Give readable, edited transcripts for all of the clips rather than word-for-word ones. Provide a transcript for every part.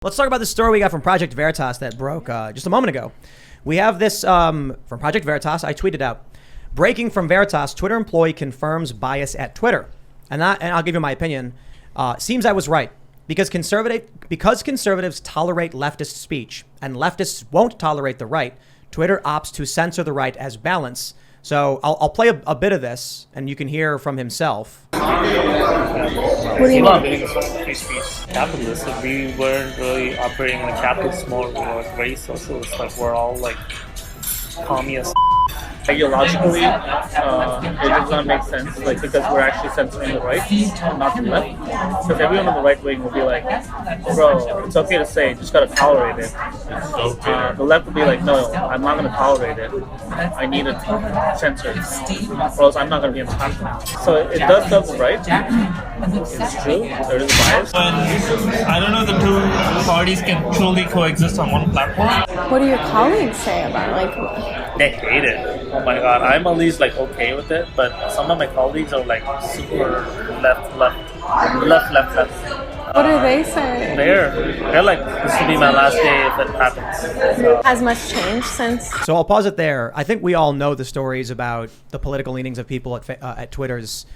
Let's talk about the story we got from Project Veritas that broke just a moment ago. We have this from Project Veritas. I tweeted out, breaking from Veritas, Twitter employee confirms bias at Twitter. And I'll give you my opinion. Seems I was right. Because conservatives tolerate leftist speech and leftists won't tolerate the right, Twitter opts to censor the right as balance. So I'll play a bit of this, and you can hear from himself. What do you mean? Being free speech capitalist, if we weren't really operating in a capitalist mode, we were very socialist. Like we're all like communist. Ideologically, it does not make sense. Like because we're actually censoring the right, not the left. Because everyone on the right wing will be like, "Bro, it's okay to say, just gotta tolerate it." The left will be like, "No, I'm not gonna tolerate it. I need it censored, or else I'm not gonna be in the platform." So it does serve the right. It's true. There is a bias. But I don't know the two parties can truly coexist on one platform. What do your colleagues say about it? They hate it. Oh my god, I'm at least like okay with it, but some of my colleagues are like super left. What do they say? They're like, this will be my last day if it happens. So. Has much changed since? So I'll pause it there. I think we all know the stories about the political leanings of people at Twitter's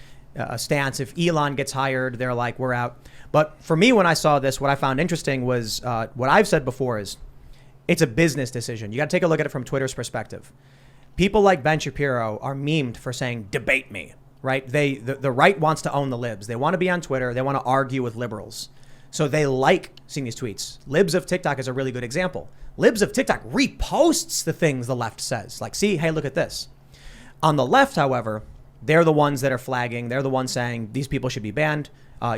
stance. If Elon gets hired, they're like, we're out. But for me, when I saw this, what I found interesting was what I've said before is it's a business decision. You got to take a look at it from Twitter's perspective. People like Ben Shapiro are memed for saying, debate me, right? The right wants to own the libs. They want to be on Twitter. They want to argue with liberals. So they like seeing these tweets. Libs of TikTok is a really good example. Libs of TikTok reposts the things the left says. Like, see, hey, look at this. On the left, however, they're the ones that are flagging. They're the ones saying these people should be banned.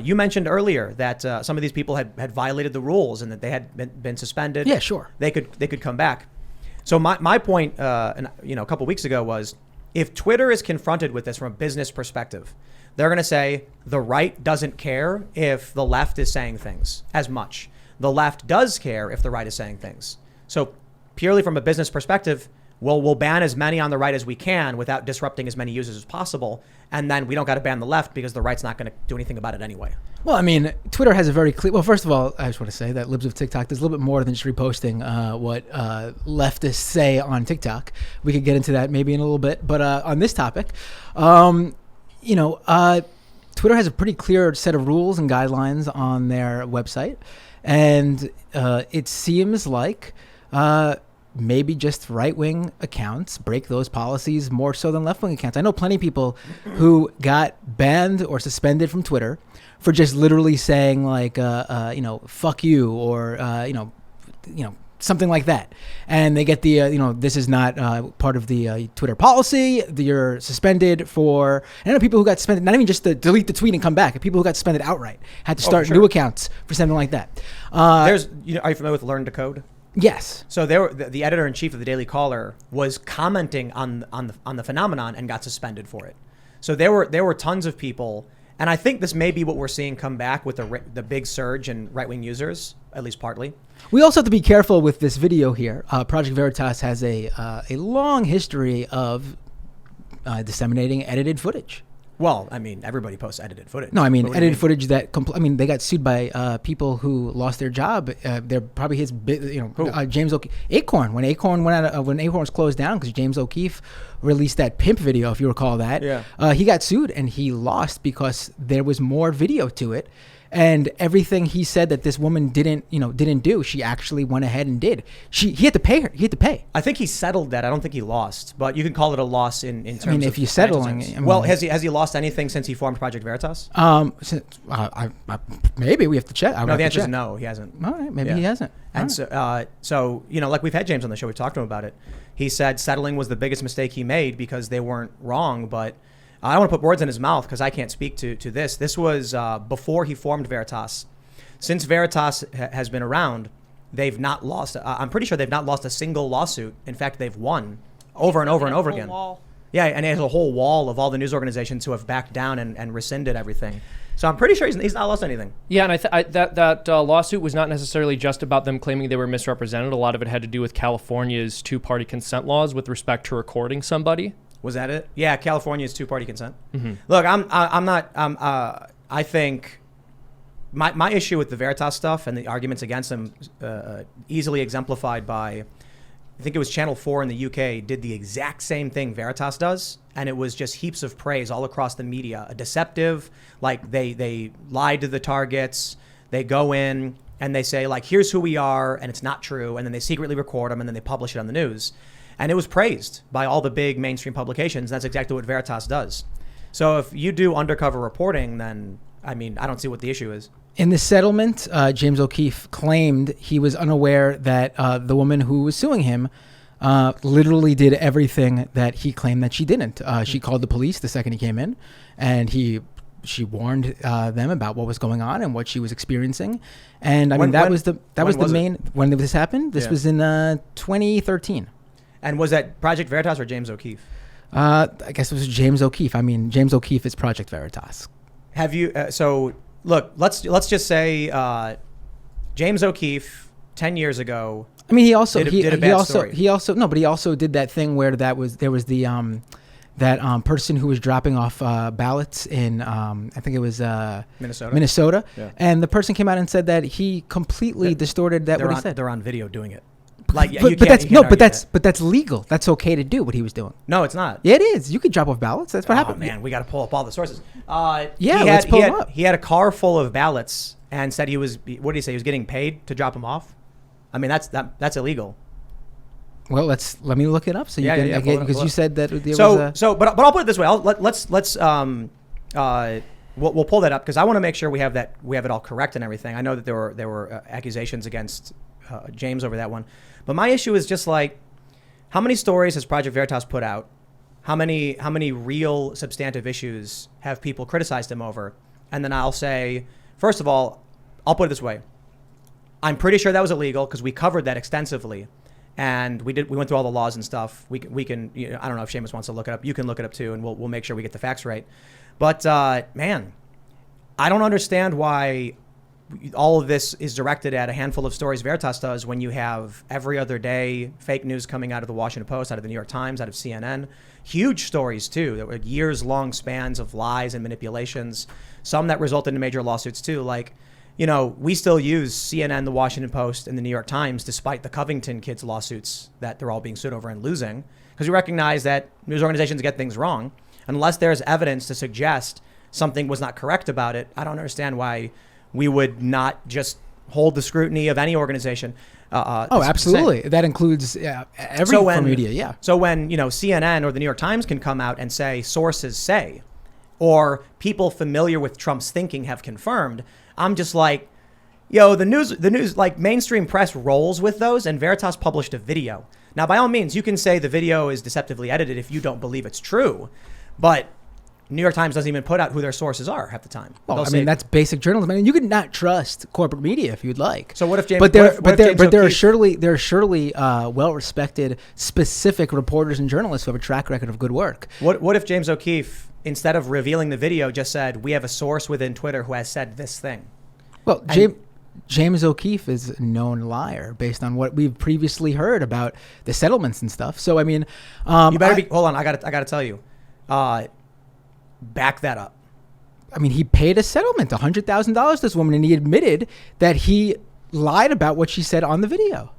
You mentioned earlier that some of these people had violated the rules and that they had been suspended. Yeah, sure. They could come back. So my point, a couple weeks ago was, if Twitter is confronted with this from a business perspective, they're going to say the right doesn't care if the left is saying things as much. The left does care if the right is saying things. So purely from a business perspective, we'll ban as many on the right as we can without disrupting as many users as possible. And then we don't got to ban the left because the right's not going to do anything about it anyway. Well, I mean, Twitter has a very clear... Well, first of all, I just want to say that Libs of TikTok, there's a little bit more than just reposting what leftists say on TikTok. We could get into that maybe in a little bit. But on this topic, Twitter has a pretty clear set of rules and guidelines on their website. And it seems like... maybe just right-wing accounts break those policies more so than left-wing accounts. I know plenty of people who got banned or suspended from Twitter for just literally saying like, fuck you or, something like that. And they get the, this is not part of the Twitter policy. You're suspended for, and I know people who got suspended, not even just to delete the tweet and come back, people who got suspended outright had to start new accounts for something like that. Are you familiar with Learn to Code? Yes. So the editor-in-chief of the Daily Caller was commenting on the phenomenon and got suspended for it. So there were tons of people, and I think this may be what we're seeing come back with the big surge in right-wing users, at least partly. We also have to be careful with this video here. Project Veritas has a long history of disseminating edited footage. Well, I mean, everybody posts edited footage. No, I mean, edited footage that, they got sued by people who lost their job. They're probably James O'Keefe. Acorn, when Acorn was closed down because James O'Keefe released that pimp video, if you recall that. Yeah. He got sued and he lost because there was more video to it. And everything he said that this woman didn't do, she actually went ahead and did. He had to pay her. He had to pay. I think he settled that. I don't think he lost, but you can call it a loss in terms of. If you settle, has he lost anything since he formed Project Veritas? Maybe we have to check. No, the answer is no. He hasn't. All right, maybe he hasn't. And so like we've had James on the show, we talked to him about it. He said settling was the biggest mistake he made because they weren't wrong, but. I don't want to put words in his mouth because I can't speak to this. This was before he formed Veritas. Since Veritas has been around, they've not lost. I'm pretty sure they've not lost a single lawsuit. In fact, they've won over and over and over again. Wall. Yeah, and there's a whole wall of all the news organizations who have backed down and rescinded everything. So I'm pretty sure he's not lost anything. Yeah, and that lawsuit was not necessarily just about them claiming they were misrepresented. A lot of it had to do with California's two-party consent laws with respect to recording somebody. Was that it? Yeah, California's two-party consent. Mm-hmm. Look, I think my issue with the Veritas stuff and the arguments against them, easily exemplified by, I think it was Channel 4 in the UK did the exact same thing Veritas does, and it was just heaps of praise all across the media. A deceptive, like they lied to the targets. They go in and they say like, here's who we are, and it's not true, and then they secretly record them and then they publish it on the news, and it was praised by all the big mainstream publications. That's exactly what Veritas does. So if you do undercover reporting, then I mean, I don't see what the issue is. In the settlement, James O'Keefe claimed he was unaware that the woman who was suing him literally did everything that he claimed that she didn't. She called the police the second he came in, and she warned them about what was going on and what she was experiencing. And I mean, that was the main when this happened. This was in 2013. And was that Project Veritas or James O'Keefe? I guess it was James O'Keefe. I mean, James O'Keefe is Project Veritas. Have you? So look, let's just say James O'Keefe 10 years ago. I mean, he also did a bad story. He also did that thing where there was the person who was dropping off ballots in I think it was Minnesota, Yeah. And the person came out and said that he completely distorted what he said. They're on video doing it. Like, but that's legal. That's okay to do what he was doing. No, it's not. Yeah, it is. You could drop off ballots. That's what Oh happened. man, we got to pull up all the sources. Let's pull them up. He had a car full of ballots and said he was. What did he say? He was getting paid to drop them off. I mean, that's illegal. Well, let me look it up so you can because you said that there was a, but I'll put it this way. We'll pull that up because I want to make sure we have it all correct and everything. I know that there were accusations against James over that one, but my issue is just like, how many stories has Project Veritas put out? How many real substantive issues have people criticized him over? And then I'll say, first of all, I'll put it this way. I'm pretty sure that was illegal because we covered that extensively. And we went through all the laws and stuff. We can I don't know if Seamus wants to look it up. You can look it up too, and we'll make sure we get the facts right. But man, I don't understand why all of this is directed at a handful of stories Veritas does when you have every other day fake news coming out of the Washington Post, out of the New York Times, out of CNN. Huge stories too, that were years-long spans of lies and manipulations. Some that resulted in major lawsuits too, like. We still use CNN, the Washington Post, and the New York Times, despite the Covington kids' lawsuits that they're all being sued over and losing, because we recognize that news organizations get things wrong. Unless there's evidence to suggest something was not correct about it, I don't understand why we would not just hold the scrutiny of any organization. Absolutely. That includes every form of media, yeah. So when, CNN or the New York Times can come out and say, sources say, or people familiar with Trump's thinking have confirmed, I'm just like, the news, like mainstream press rolls with those, and Veritas published a video. Now, by all means, you can say the video is deceptively edited if you don't believe it's true, but New York Times doesn't even put out who their sources are half the time. Well, that's basic journalism. I mean, you could not trust corporate media if you'd like. So what if James? But there are surely well-respected, specific reporters and journalists who have a track record of good work. What if James O'Keefe, instead of revealing the video, just said, we have a source within Twitter who has said this thing? Well, James O'Keefe is a known liar based on what we've previously heard about the settlements and stuff. So, I mean... you better hold on, I got to tell you. Back that up. I mean, he paid a settlement, $100,000 to this woman, and he admitted that he lied about what she said on the video.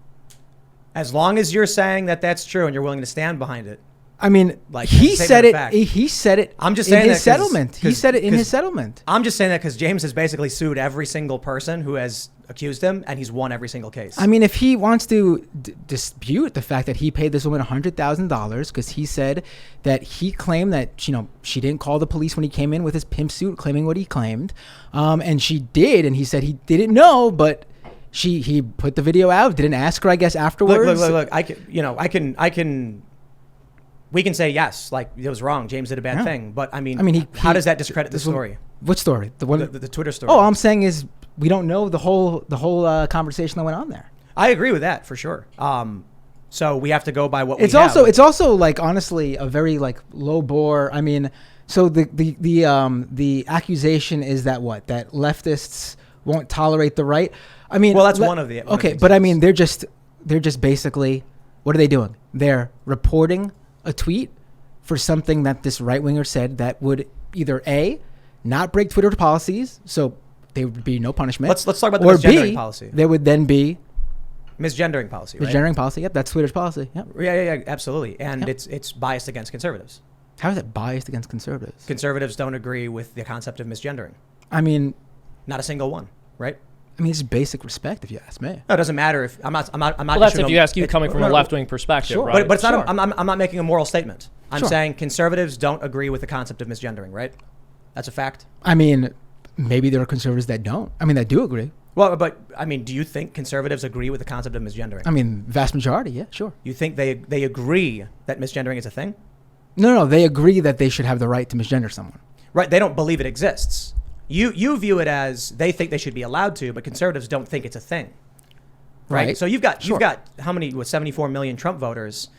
As long as you're saying that that's true and you're willing to stand behind it. I mean, like he said it. He said it. I'm just saying in his settlement. He said it in his settlement. I'm just saying that because James has basically sued every single person who has accused him, and he's won every single case. I mean, if he wants to dispute the fact that he paid this woman $100,000 because he said that he claimed that she didn't call the police when he came in with his pimp suit, claiming what he claimed, and she did, and he said he didn't know, but he put the video out, didn't ask her, I guess, afterwards. Look. I can. We can say yes, like it was wrong. James did a bad thing, but how does that discredit the story? What story? The one, the Twitter story. Oh, all I'm saying is we don't know the whole conversation that went on there. I agree with that for sure. So we have to go by what it's we have. It's also like honestly a very like low bore. I mean, so the accusation is that that leftists won't tolerate the right. I mean, well, that's one of the but I mean they're just basically, what are they doing? They're reporting a tweet for something that this right winger said that would either A, not break Twitter policies, so there would be no punishment. Let's talk about the or misgendering B, policy. there would then be Misgendering policy, right? misgendering policy. Yep, that's Twitter's policy. Yep. Yeah, absolutely. And Yep. it's biased against conservatives. How is it biased against conservatives? Conservatives don't agree with the concept of misgendering. I mean, Not a single one, right? it's basic respect, if you ask me. No, it doesn't matter if I'm not. Well, that's if you ask you it- coming from no, a no, left-wing perspective, Sure. right? But it's not. Sure. I'm not making a moral statement. I'm Sure. saying conservatives don't agree with the concept of misgendering, right? That's a fact. I mean, maybe there are conservatives that don't. I mean, that do agree. Well, but I mean, do you think conservatives agree with the concept of misgendering? I mean, vast majority, yeah, sure. You think they agree that misgendering is a thing? No, they agree that they should have the right to misgender someone. Right? They don't believe it exists. You view it as they think they should be allowed to, but conservatives don't think it's a thing. Right? Right. So you've got Sure. how many? 74 million Trump voters.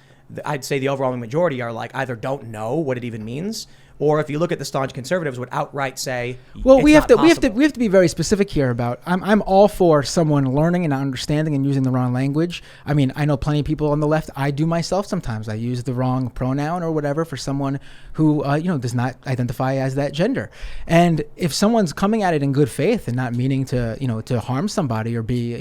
I'd say the overwhelming majority are like either don't know what it even means, or if you look at the staunch conservatives, would outright say, Well, it's we have not to we have to possible. we have to be very specific here about. I'm all for someone learning and not understanding and using the wrong language. I mean, I know plenty of people on the left. I do myself sometimes. I use the wrong pronoun or whatever for someone who does not identify as that gender. And if someone's coming at it in good faith and not meaning to to harm somebody or be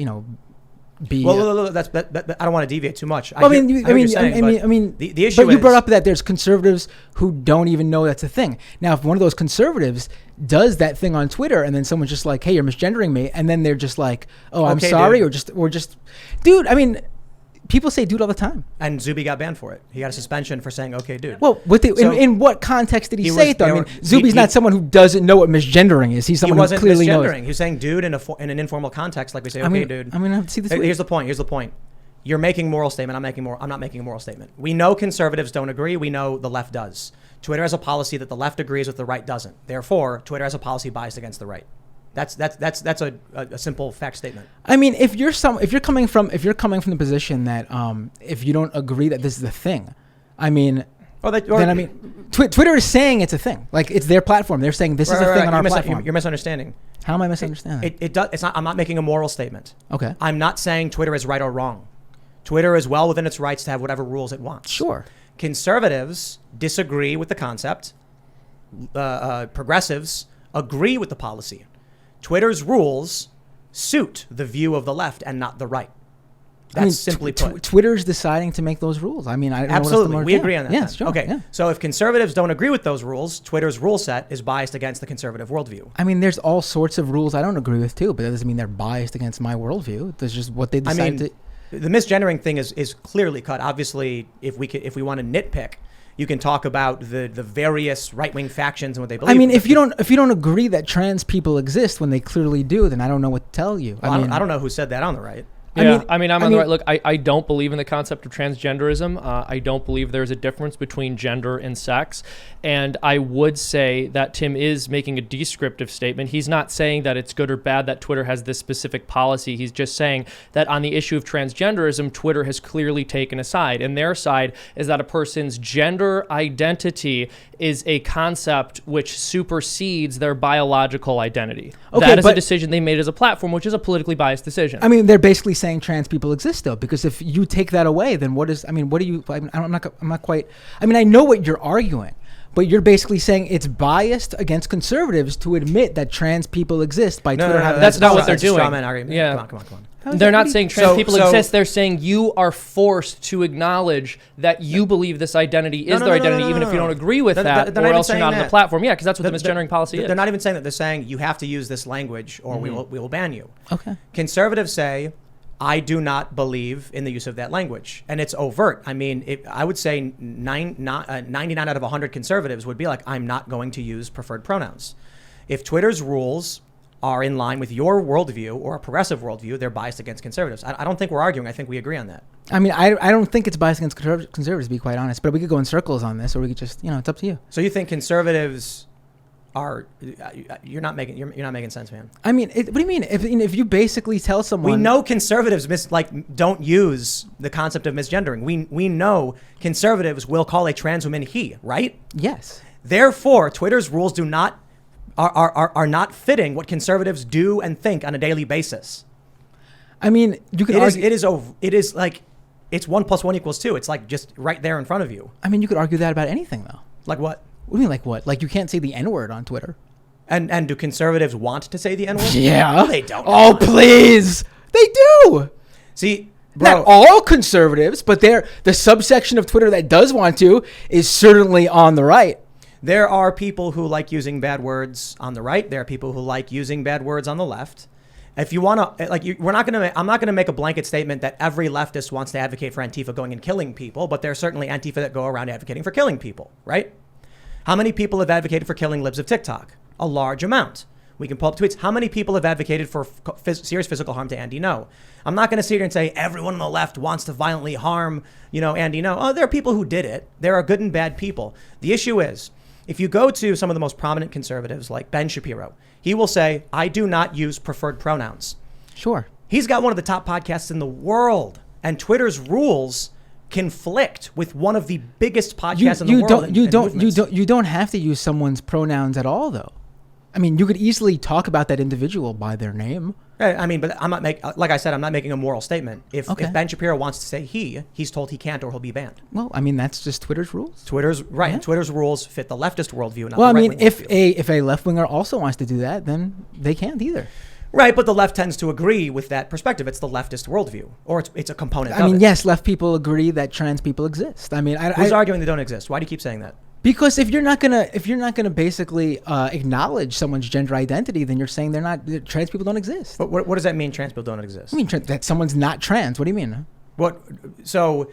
Well, that I don't want to deviate too much. I mean, hear what you're saying, but the issue but you is, brought up that there's conservatives who don't even know that's a thing. Now, if one of those conservatives does that thing on Twitter, and then someone's just like, "Hey, you're misgendering me," and then they're just like, "Oh, I'm Okay, sorry," dude. or just, dude. I mean, people say "dude" all the time. and Zuby got banned for it. He got a suspension for saying, "Okay, dude." Well, So- in what context did he He say was- it though? I they mean, were- Zuby's he- not someone who doesn't know what misgendering is. He's he someone who wasn't clearly knows. misgendering. He was saying "dude" in an informal context, like we say, I "Okay, mean, dude." I'm gonna have to see this. Here's the point. You're making a moral statement. I'm not making a moral statement. We know conservatives don't agree. We know the left does. Twitter has a policy that the left agrees with, the right doesn't. Therefore, Twitter has a policy biased against the right. That's a simple fact statement. I mean, if you're coming from the position that if you don't agree that this is a thing, I mean, Twitter is saying it's a thing. Like, it's their platform. They're saying this is a thing on our platform. You're misunderstanding. How am I misunderstanding? It does. It's not. I'm not making a moral statement. Okay. I'm not saying Twitter is right or wrong. Twitter is well within its rights to have whatever rules it wants. Sure. Conservatives disagree with the concept. Progressives agree with the policy. Twitter's rules suit the view of the left and not the right. That's simply put. Twitter's deciding to make those rules. I mean, I don't know what else to Absolutely. learn. We agree on that. Yeah, then. sure. Okay. Yeah. So if conservatives don't agree with those rules, Twitter's rule set is biased against the conservative worldview. I mean, there's all sorts of rules I don't agree with too, but that doesn't mean they're biased against my worldview. That's just what they I decide mean, to. the misgendering thing is clearly cut. Obviously, if we want to nitpick, you can talk about the various right-wing factions and what they believe. I mean, if you don't agree that trans people exist when they clearly do, then I don't know what to tell you. Well, I don't know who said that on the right. Yeah, I'm on the right. Look, I don't believe in the concept of transgenderism. I don't believe there's a difference between gender and sex. And I would say that Tim is making a descriptive statement. He's not saying that it's good or bad that Twitter has this specific policy. He's just saying that on the issue of transgenderism, Twitter has clearly taken a side. And their side is that a person's gender identity is a concept which supersedes their biological identity. Okay, that is a but- decision they made as a platform, which is a politically biased decision. I mean, they're basically saying trans people exist though, because if you take that away, then what do you? I'm not quite. I mean, I know what you're arguing, but you're basically saying it's biased against conservatives to admit that trans people exist by Twitter having. that's not what they're That's a straw doing. man argument. Yeah. Come on. They're not saying trans people So- exist. They're saying you are forced to acknowledge that you believe this identity is their identity, even if you don't agree with that, They're or not else you're even not on saying the that. platform. Yeah, because that's what the misgendering policy is. They're not even saying that. They're saying you have to use this language or we will ban you. Okay. Conservatives say, I do not believe in the use of that language. And it's overt. I mean, I would say 99 out of 100 conservatives would be like, I'm not going to use preferred pronouns. If Twitter's rules are in line with your worldview or a progressive worldview, they're biased against conservatives. I don't think we're arguing. I think we agree on that. I mean, I don't think it's biased against conservatives, to be quite honest. But we could go in circles on this, or we could just, it's up to you. So you think conservatives are? You're not making sense, man. I mean, what do you mean? If you basically tell someone, We know conservatives don't use the concept of misgendering. We know conservatives will call a trans woman he, right? yes. Therefore, Twitter's rules are not fitting what conservatives do and think on a daily basis. I mean, you could argue. It is like it's 1 + 1 = 2. It's like just right there in front of you. I mean, you could argue that about anything, though. Like what? What do you mean, like what? Like you can't say the N-word on Twitter. And do conservatives want to say the N-word? Yeah. No, they don't. Oh, please. They do. See, bro, Not all conservatives, but the subsection of Twitter that does want to is certainly on the right. there are people who like using bad words on the right. There are people who like using bad words on the left. If you want to, I'm not going to make a blanket statement that every leftist wants to advocate for Antifa going and killing people, but there's certainly Antifa that go around advocating for killing people, right? How many people have advocated for killing libs of TikTok? A large amount. We can pull up tweets. How many people have advocated for serious physical harm to Andy No? I'm not going to sit here and say everyone on the left wants to violently harm, Andy No. Oh, there are people who did it. There are good and bad people. The issue is, if you go to some of the most prominent conservatives like Ben Shapiro, he will say, I do not use preferred pronouns. Sure. He's got one of the top podcasts in the world, and Twitter's rules conflict with one of the biggest podcasts in the world. You don't have to use someone's pronouns at all, though. I mean, you could easily talk about that individual by their name. I mean, but I'm not like I said, I'm not making a moral statement. If Ben Shapiro wants to say he's told he can't or he'll be banned. Well, I mean, that's just Twitter's rules. Twitter's right. Yeah. And Twitter's rules fit the leftist worldview. Not Well, I the mean, right-wing if worldview. a left winger also wants to do that, then they can't either. Right, but the left tends to agree with that perspective. It's the leftist worldview, or it's a component I of mean, it. yes, left people agree that trans people exist. I mean, Who's arguing they don't exist? Why do you keep saying that? because if you're not gonna basically acknowledge someone's gender identity, then you're saying that trans people don't exist. But what does that mean? Trans people don't exist. I mean, that someone's not trans. What do you mean? What? So,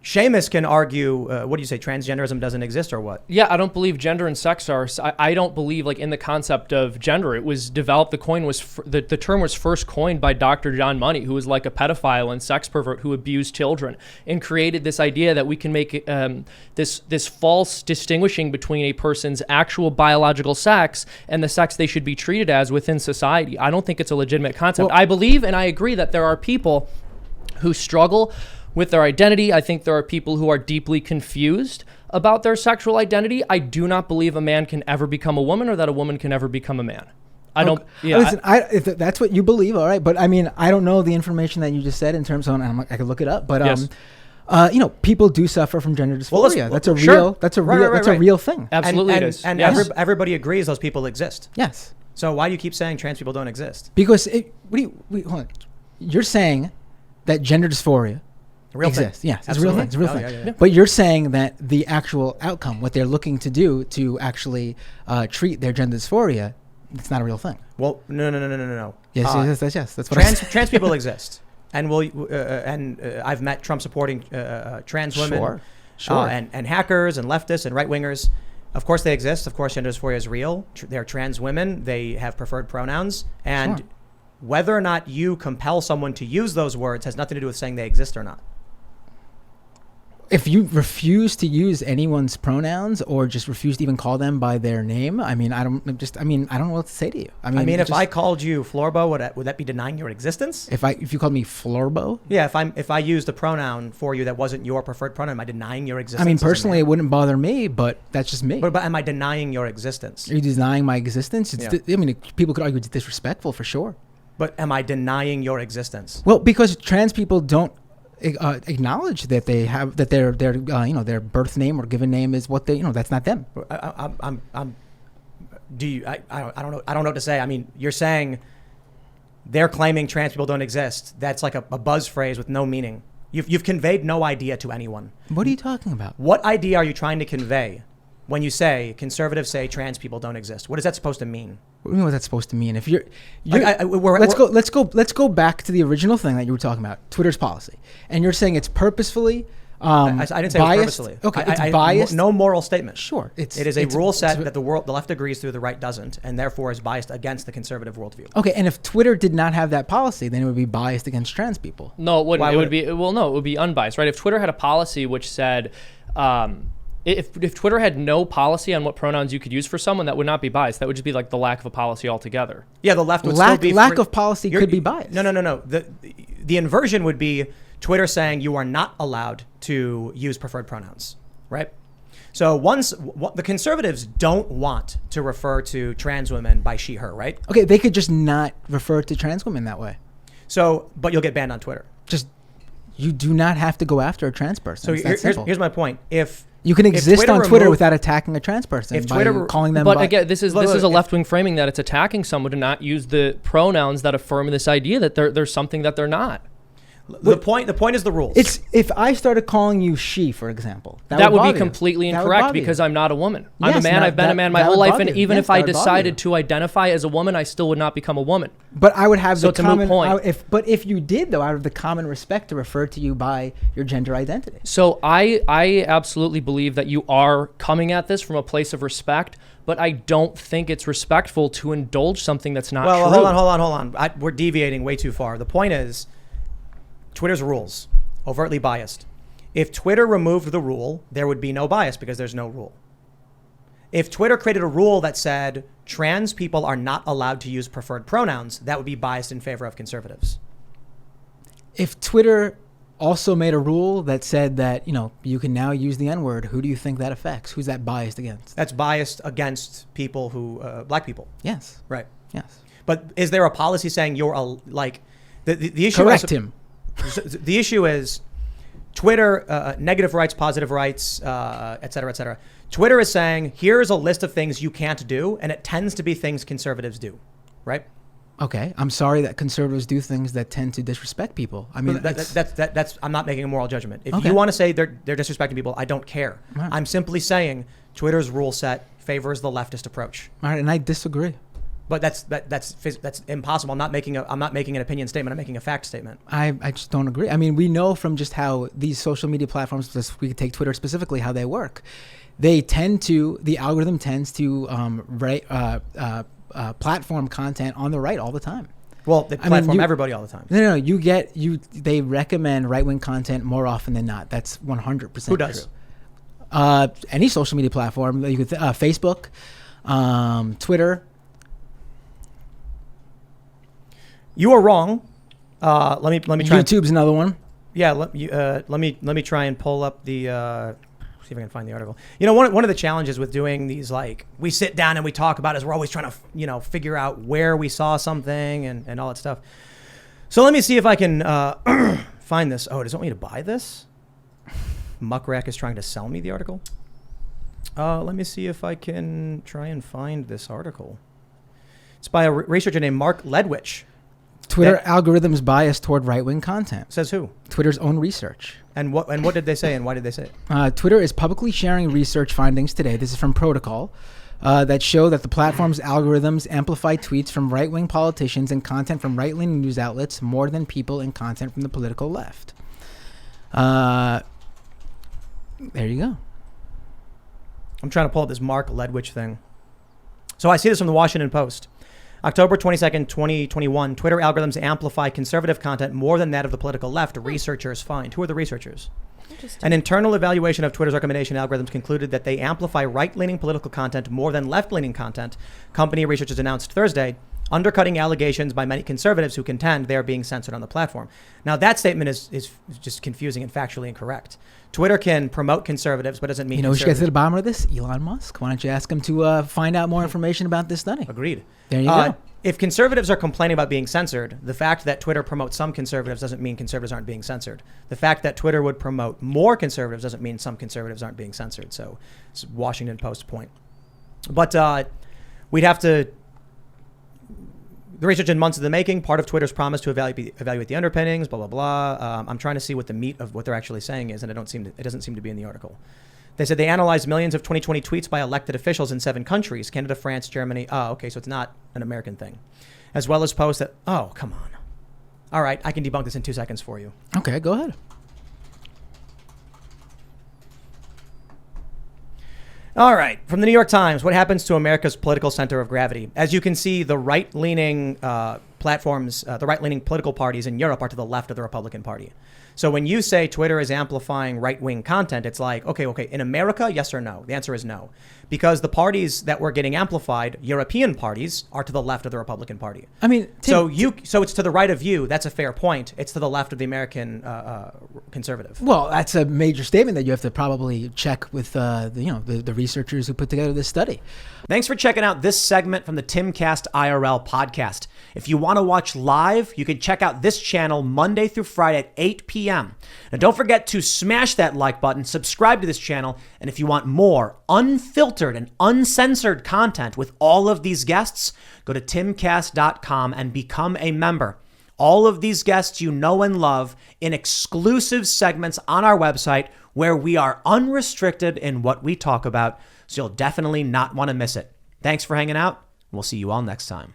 Seamus can argue. What do you say? Transgenderism doesn't exist, or what? Yeah, I don't believe gender and sex are. I don't believe in the concept of gender. It was developed. The term was first coined by Dr. John Money, who was like a pedophile and sex pervert who abused children, and created this idea that we can make this false distinguishing between a person's actual biological sex and the sex they should be treated as within society. I don't think it's a legitimate concept. Well, I believe and I agree that there are people who struggle with their identity. I think there are people who are deeply confused about their sexual identity. I do not believe a man can ever become a woman or that a woman can ever become a man. I don't. Yeah, Listen, if that's what you believe, all right. But I mean, I don't know the information that you just said in terms of. I could look it up, but Yes. people do suffer from gender Well, dysphoria. That's a sure. real. That's a real. Right, That's a right. real thing. absolutely and, it is. And Yes. everybody agrees those people exist. Yes, So why do you keep saying trans people don't exist? because hold on. You're saying that gender dysphoria A real thing. exists. Yes, it's a real thing. Absolutely. It's a real Oh, thing. yeah, yeah. But you're saying that the actual outcome, what they're looking to do to actually treat their gender dysphoria, it's not a real thing. Well, no. Yes. That's what I said. Trans people exist, and I've met Trump supporting trans women, Sure. and hackers and leftists and right wingers. Of course they exist. Of course gender dysphoria is real. They're trans women. They have preferred pronouns, and Sure. whether or not you compel someone to use those words has nothing to do with saying they exist or not. If you refuse to use anyone's pronouns or just refuse to even call them by their name, I don't know what to say to you. I mean, if I called you Florbo, would that be denying your existence? if you called me Florbo, Yeah, if I used a pronoun for you that wasn't your preferred pronoun, am I denying your existence? I mean, as a personally, man? it wouldn't bother me, but that's just me. But am I denying your existence? Are you denying my existence? Yeah. People could argue it's disrespectful for sure. But am I denying your existence? Well, because trans people don't acknowledge that they have that their birth name or given name is what they that's not them. I don't know what to say. I mean, you're saying they're claiming trans people don't exist. That's like a buzz phrase with no meaning. You've conveyed no idea to anyone. What are you talking about? What idea are you trying to convey when you say conservatives say trans people don't exist? What is that supposed to mean? What do you know what that's supposed to mean? If you're let's go back to the original thing that you were talking about, Twitter's policy, and you're saying it's purposefully. I didn't say it was biased. purposely. Okay, it's biased. No moral statement. Sure, It is a rule set it's- that the left agrees to, the right doesn't, and therefore is biased against the conservative worldview. Okay, and if Twitter did not have that policy, then it would be biased against trans people. No, it wouldn't. Why It would would be no, it would be unbiased, right? If Twitter had a policy which said, if Twitter had no policy on what pronouns you could use for someone, that would not be biased. That would just be like the lack of a policy altogether. Yeah, the left would Lack still be lack free. of policy You're- could be biased. No. The inversion would be Twitter saying you are not allowed to use preferred pronouns, right? So the conservatives don't want to refer to trans women by she, her, right? Okay, they could just not refer to trans women that way. So, but you'll get banned on Twitter. Just you do not have to go after a trans person. So It's that simple. here's my point. If You can exist Twitter on Twitter removed- without attacking a trans person If by Twitter- calling them. But by- again, this is Look, a if- left wing framing that it's attacking someone to not use the pronouns that affirm this idea that there's something that they're not. The point is the rules. it's if I started calling you she, for example, That would bother be you. completely That would incorrect bother you. because I'm not a woman. I'm a Yes, man. that- I've been a that- man my that whole would life, bother and you. even Yes, if I that would bother decided you. to identify as a woman, I still would not become a woman. But I would have So the it's a moot common. point. If you did though, out of the common respect to refer to you by your gender identity. So I absolutely believe that you are coming at this from a place of respect, but I don't think it's respectful to indulge something that's not well, true. hold on. We're deviating way too far. The point is, Twitter's rules, overtly biased. If Twitter removed the rule, there would be no bias because there's no rule. If Twitter created a rule that said trans people are not allowed to use preferred pronouns, that would be biased in favor of conservatives. If Twitter also made a rule that said that you can now use the N-word, who do you think that affects? Who's that biased against? That's biased against people who, black people. Yes. Right. Yes. But is there a policy saying you're the issue? Correct him. The issue is Twitter, negative rights, positive rights, et cetera, et cetera. Twitter is saying, here's a list of things you can't do, and it tends to be things conservatives do, right? Okay, I'm sorry that conservatives do things that tend to disrespect people. I mean, That's I'm not making a moral judgment. If Okay. you want to say they're disrespecting people, I don't care. Right. I'm simply saying Twitter's rule set favors the leftist approach. all right, and I disagree. But that's impossible. I'm not making an opinion statement. I'm making a fact statement. I just don't agree. I mean, we know from just how these social media platforms, we could take Twitter specifically, how they work. The algorithm tends to platform content on the right all the time. Well, they platform everybody all the time. No, they recommend right-wing content more often than not. That's 100% Who does? true. Any social media platform, you could Facebook, Twitter. You are wrong. Let me try. YouTube's another one. Yeah, let me try and pull up the see if I can find the article. One of the challenges with doing these, like, we sit down and we talk about is we're always trying to figure out where we saw something and all that stuff. So let me see if I can find this. Oh, does it want me to buy this? Muckrack is trying to sell me the article. Let me see if I can try and find this article. It's by a researcher named Mark Ledwich. Twitter algorithms bias toward right-wing content. Says who? Twitter's own research. And what did they say, and why did they say it? Twitter is publicly sharing research findings today. This is from Protocol, that show that the platform's algorithms amplify tweets from right-wing politicians and content from right-wing news outlets more than people and content from the political left. There you go. I'm trying to pull up this Mark Ledwich thing. So I see this from the Washington Post. October 22nd, 2021, Twitter algorithms amplify conservative content more than that of the political left, researchers find. Who are the researchers? An internal evaluation of Twitter's recommendation algorithms concluded that they amplify right-leaning political content more than left-leaning content, company researchers announced Thursday, undercutting allegations by many conservatives who contend they are being censored on the platform. Now, that statement is just confusing and factually incorrect. Twitter can promote conservatives, but doesn't mean We should get to conservatives. the bottom of this? Elon Musk. Why don't you ask him to find out more information about this study? Agreed. There you go. If conservatives are complaining about being censored, the fact that Twitter promotes some conservatives doesn't mean conservatives aren't being censored. The fact that Twitter would promote more conservatives doesn't mean some conservatives aren't being censored. So it's a Washington Post point. But we'd have to... The research in months of the making, part of Twitter's promise to evaluate the underpinnings, blah, blah, blah. I'm trying to see what the meat of what they're actually saying is, and it doesn't seem to be in the article. They said they analyzed millions of 2020 tweets by elected officials in 7 countries, Canada, France, Germany. Oh, okay, so it's not an American thing. As well as posts that, oh, come on. All right, I can debunk this in 2 seconds for you. Okay, go ahead. All right, from the New York Times, what happens to America's political center of gravity? As you can see, the right-leaning platforms, the right-leaning political parties in Europe are to the left of the Republican Party. So when you say Twitter is amplifying right-wing content, it's like, okay, in America, yes or no? The answer is no. Because the parties that were getting amplified, European parties, are to the left of the Republican Party. I mean, So it's to the right of you. That's a fair point. It's to the left of the American conservative. well, that's a major statement that you have to probably check with the researchers who put together this study. Thanks for checking out this segment from the Timcast IRL podcast. If you want want to watch live, you can check out this channel Monday through Friday at 8 p.m. And don't forget to smash that like button, subscribe to this channel, and if you want more unfiltered and uncensored content with all of these guests, go to timcast.com and become a member. All of these guests you know and love in exclusive segments on our website where we are unrestricted in what we talk about, so you'll definitely not want to miss it. Thanks for hanging out. We'll see you all next time.